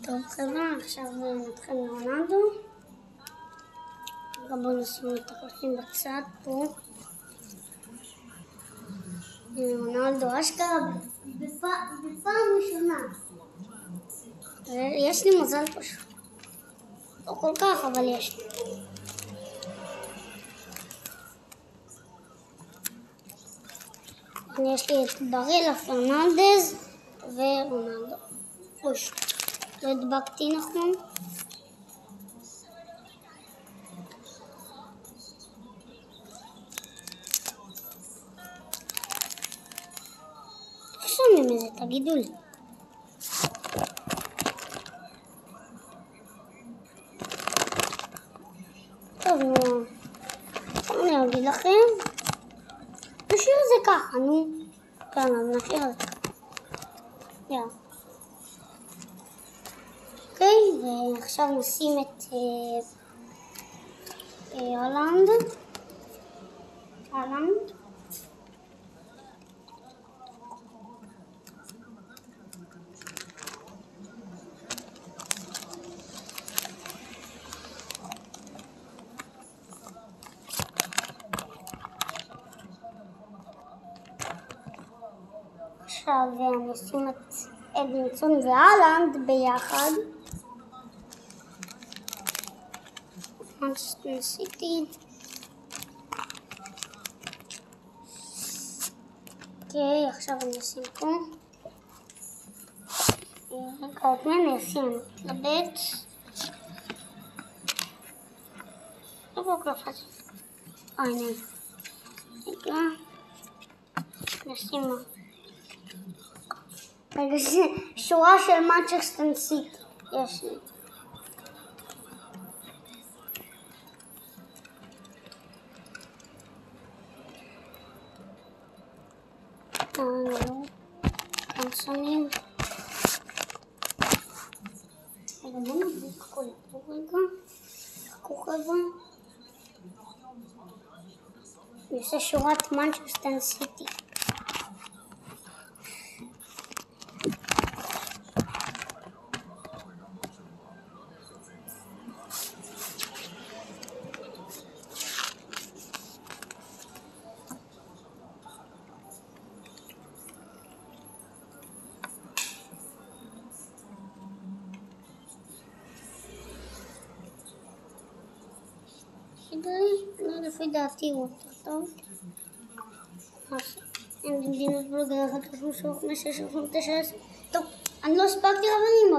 טוב חבר'ה, עכשיו נתחיל מרונלדו. גם בואו נשים את הקלפים בצד פה. רונלדו אשכרה בפעם ראשונה. יש לי מזל פשוט. לא כל כך, אבל יש לי. יש לי את ברילה, פרננדז ורונלדו. אוש, לא הדבקתי נכון. איך שומעים את זה? תגידו לי. טוב, נו. אני אגיד לכם. נשאיר את זה ככה, נו. כן, אז נשאיר את זה ככה. יאללה. אוקיי, ועכשיו נשים את הולנד. עכשיו נשים את אדינגטון והולנד ביחד. מנצ'סטר סיטי. אוקיי, עכשיו אני אשים פה. רגע, את מי אני אשים? מתלבט. לא קלפת. הנה. רגע. נשים מה. רגע, שורה של מנצ'סטר סיטי. יש לי. כאן שמים. רגע, בוא נבדוק הכל פה רגע. חכו חבר'ה. אני עושה שורת מנצ'סטר סיטי. לפי דעתי הוא יותר טוב. אין דין בלוגר 1, 3, 4, 5, 6, 7, 8, 9, 10. טוב, אני לא הספקתי רבנים.